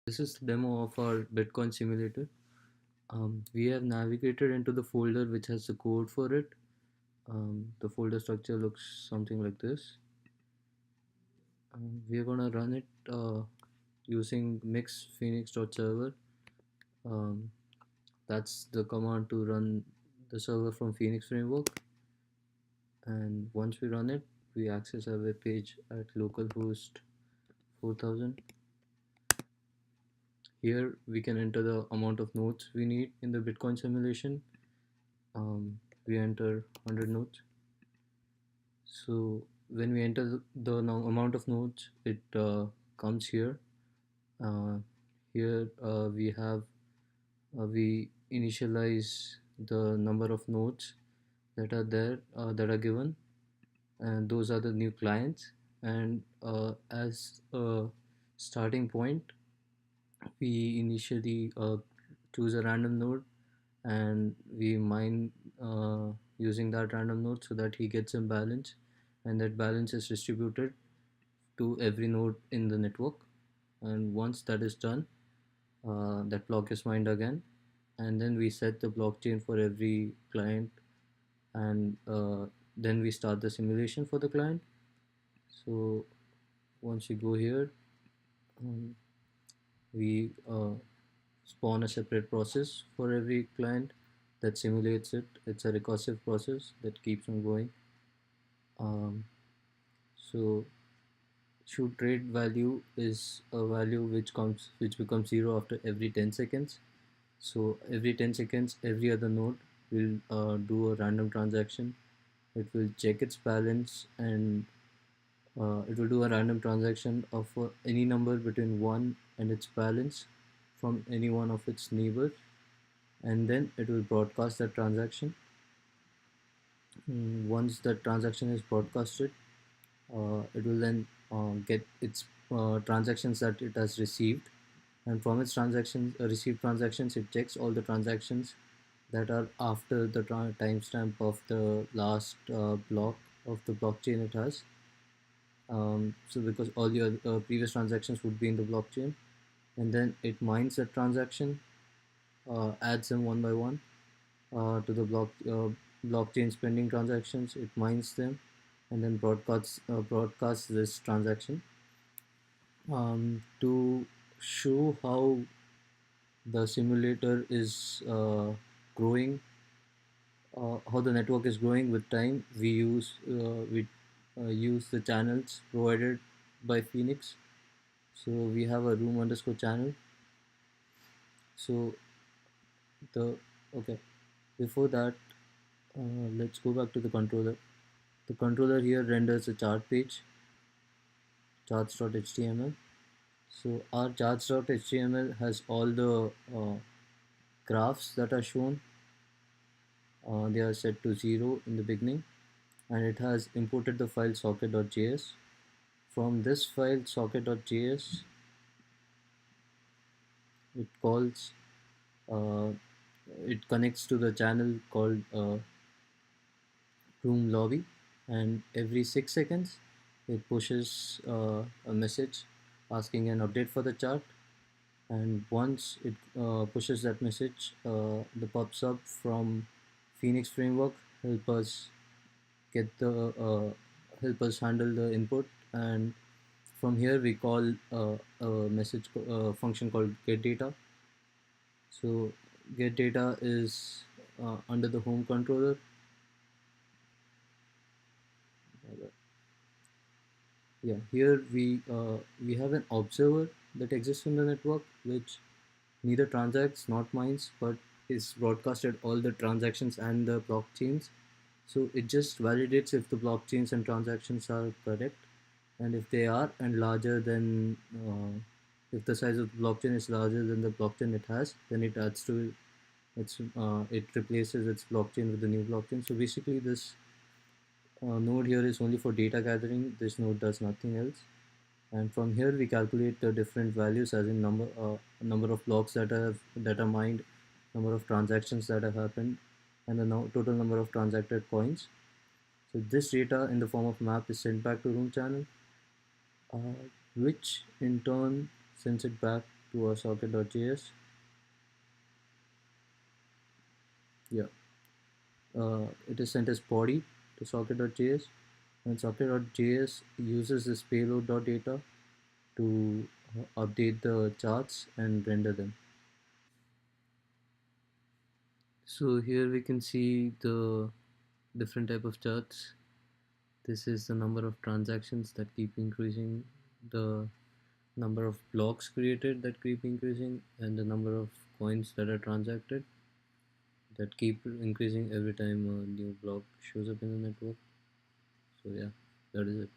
This is the demo of our Bitcoin simulator. We have navigated into the folder which has the code for it. The folder structure looks something like this. We are gonna run it using mix phoenix.server. Um, that's the command to run the server from Phoenix Framework. And once we run it, we access our web page at localhost 4000. Here we can enter the amount of nodes we need in the Bitcoin simulation. We enter 100 nodes. So when we enter the amount of nodes, it comes here. Uh, Here we initialize the number of nodes that are there that are given, and those are the new clients. And as a starting point, we initially choose a random node, and we mine using that random node so that he gets a balance, and that balance is distributed to every node in the network. And once that is done, that block is mined again, and then we set the blockchain for every client, and then we start the simulation for the client. So once you go here, um, we spawn a separate process for every client that simulates it. It's a recursive process that keeps on going. Um, so shoot rate value is a value which becomes zero after every 10 seconds. So every 10 seconds, every other node will do a random transaction. It will check its balance, and it will do a random transaction of any number between 1 and its balance from any one of its neighbors, and then it will broadcast that transaction. Once that transaction is broadcasted, it will then get its transactions that it has received, and from its transactions received transactions, it checks all the transactions that are after the timestamp of the last block of the blockchain it has. So because all your previous transactions would be in the blockchain, and then it mines that transaction, adds them one by one to the blockchain's pending transactions. It mines them, and then broadcasts this transaction. To show how the simulator is growing, how the network is growing with time, we use the channels provided by Phoenix. So we have a room underscore channel. So the okay, before that, let's go back to the controller. The controller here renders a chart page, charts.html. So our charts.html has all the graphs that are shown. They are set to 0 in the beginning, and it has imported the file socket.js. From this file socket.js, it calls uh, it connects to the channel called room lobby, and every 6 seconds it pushes a message asking an update for the chart. And once it pushes that message, the pops up from Phoenix Framework help us get the help us handle the input. And from here we call a message function called get data. So get data is under the home controller. Yeah, here we have an observer that exists in the network, which neither transacts not mines, but is broadcasted all the transactions and the blockchains. So it just validates if the blockchains and transactions are correct, and if they are, and larger than if the size of the blockchain is larger than the blockchain it has, then it adds to it replaces its blockchain with the new blockchain. So basically this node here is only for data gathering. This node does nothing else. And from here we calculate the different values, as in number of blocks that are mined, number of transactions that have happened, and the total number of transacted coins. So this data in the form of map is sent back to room channel, which in turn sends it back to our socket.js. Yeah, it is sent as body to socket.js, and socket.js uses this payload.data to update the charts and render them. So here we can see the different type of charts. This is the number of transactions that keep increasing, the number of blocks created that keep increasing, and the number of coins that are transacted that keep increasing every time a new block shows up in the network. So yeah, that is it.